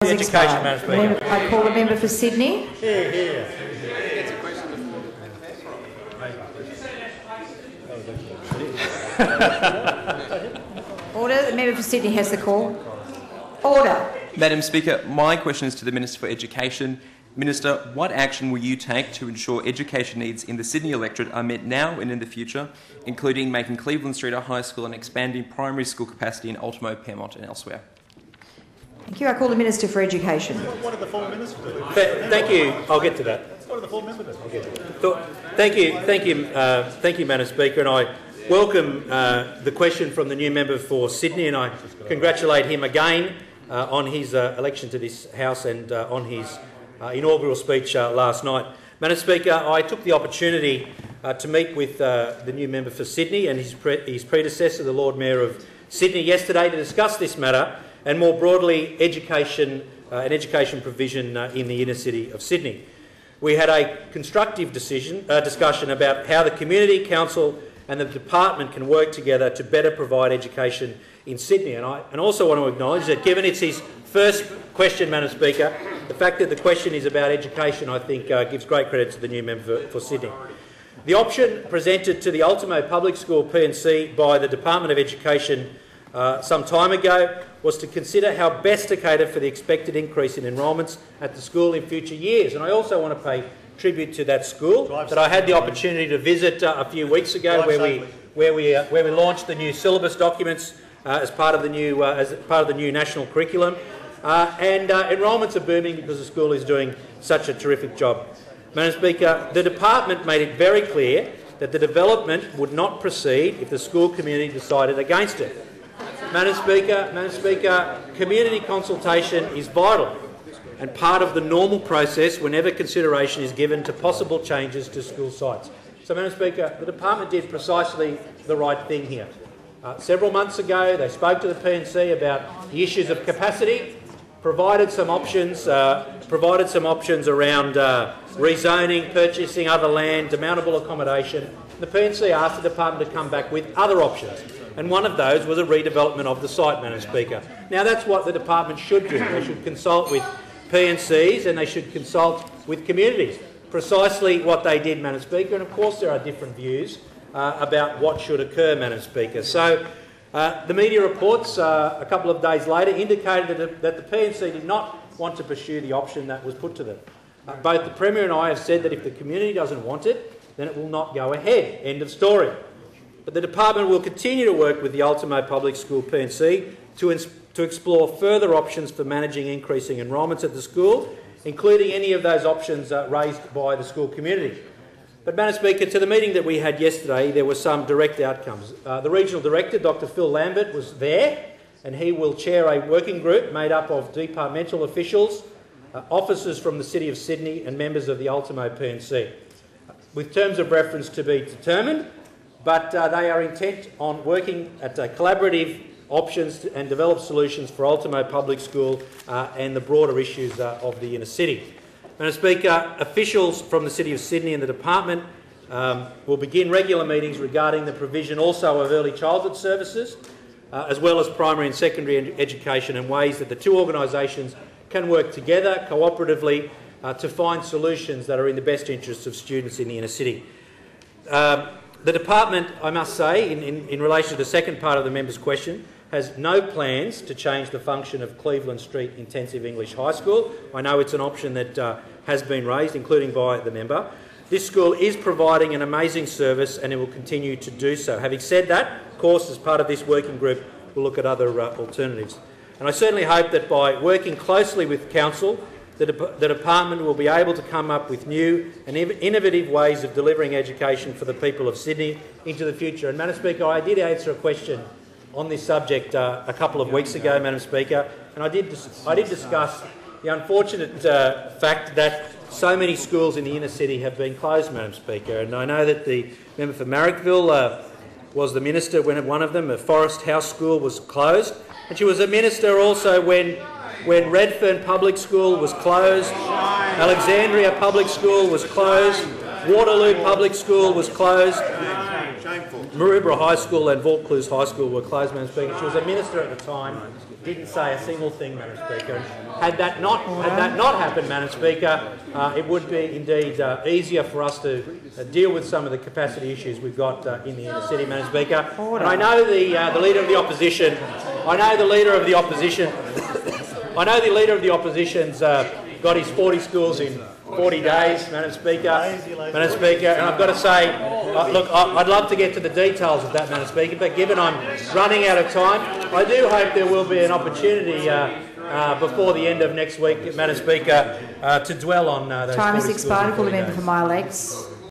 Education, Madam Speaker. I call the member for Sydney. Order. The member for Sydney has the call. Order. Madam Speaker, my question is to the Minister for Education. Minister, what action will you take to ensure education needs in the Sydney electorate are met now and in the future, including making Cleveland Street a high school and expanding primary school capacity in Ultimo, Pyrmont and elsewhere? Thank you. I call the Minister for Education. What did the former minister do? Thank you. I'll get to that. What did the former minister do? I'll get to that. Thank you, Madam Speaker, and I welcome the question from the new member for Sydney, and I congratulate him again on his election to this House and on his inaugural speech last night. Madam Speaker, I took the opportunity to meet with the new member for Sydney and his predecessor, the Lord Mayor of Sydney, yesterday to discuss this matter and more broadly education and education provision in the inner city of Sydney. We had a constructive discussion about how the Community Council and the Department can work together to better provide education in Sydney. And I also want to acknowledge that given it's his first question, Madam Speaker, the fact that the question is about education, I think, gives great credit to the new member for Sydney. The option presented to the Ultimo Public School P&C by the Department of Education some time ago was to consider how best to cater for the expected increase in enrolments at the school in future years. And I also want to pay tribute to that school that I had the opportunity to visit a few weeks ago, where we launched the new syllabus documents as part of the new national curriculum, and enrolments are booming because the school is doing such a terrific job. Madam Speaker, the department made it very clear that the development would not proceed if the school community decided against it. Madam Speaker, community consultation is vital and part of the normal process whenever consideration is given to possible changes to school sites. So, Madam Speaker, the department did precisely the right thing here. Several months ago, they spoke to the P&C about the issues of capacity, provided some options around rezoning, purchasing other land, demountable accommodation. The P&C asked the department to come back with other options, and one of those was a redevelopment of the site, Madam Speaker. Now, that's what the department should do. They should consult with P&Cs and they should consult with communities. Precisely what they did, Madam Speaker, and of course there are different views about what should occur, Madam Speaker. So the media reports a couple of days later indicated that the P&C did not want to pursue the option that was put to them. Both the Premier and I have said that if the community doesn't want it, then it will not go ahead. End of story. But the department will continue to work with the Ultimo Public School P&C to explore further options for managing increasing enrolments at the school, including any of those options raised by the school community. But, Madam Speaker, to the meeting that we had yesterday, there were some direct outcomes. The Regional Director, Dr Phil Lambert, was there, and he will chair a working group made up of departmental officials, officers from the City of Sydney and members of the Ultimo P&C, with terms of reference to be determined, but they are intent on working at collaborative options and develop solutions for Ultimo Public School and the broader issues of the inner city. Madam Speaker, officials from the City of Sydney and the department will begin regular meetings regarding the provision also of early childhood services, as well as primary and secondary education, and ways that the two organisations can work together cooperatively to find solutions that are in the best interests of students in the inner city. The department, I must say, in relation to the second part of the member's question, has no plans to change the function of Cleveland Street Intensive English High School. I know it's an option that has been raised, including by the member. This school is providing an amazing service and it will continue to do so. Having said that, of course, as part of this working group, we'll look at other alternatives. And I certainly hope that by working closely with Council, the department will be able to come up with new and innovative ways of delivering education for the people of Sydney into the future. And, Madam Speaker, I did answer a question on this subject a couple of weeks ago, Madam Speaker, and I did discuss the unfortunate fact that so many schools in the inner city have been closed, Madam Speaker. And I know that the member for Marrickville was the minister when one of them, a Forest House School, was closed, and she was a minister also when Redfern Public School was closed, Alexandria Public School was closed, Waterloo Public School was closed. Maroubra High School and Vaucluse High School were closed, Madam Speaker. She was a minister at the time, didn't say a single thing, Madam Speaker. Had that not happened, Madam Speaker, it would be indeed easier for us to deal with some of the capacity issues we've got in the inner city, Madam Speaker. And I know the Leader of the Opposition. I know the Leader of the Opposition. I know the Leader of the Opposition's got his 40 schools in 40 days, Madam Speaker. Madam Speaker, and I've got to say, look, I'd love to get to the details of that, Madam Speaker, but given I'm running out of time, I do hope there will be an opportunity before the end of next week, Madam Speaker, to dwell on those 40 schools. Time has expired. Call the member for Mile Lakes.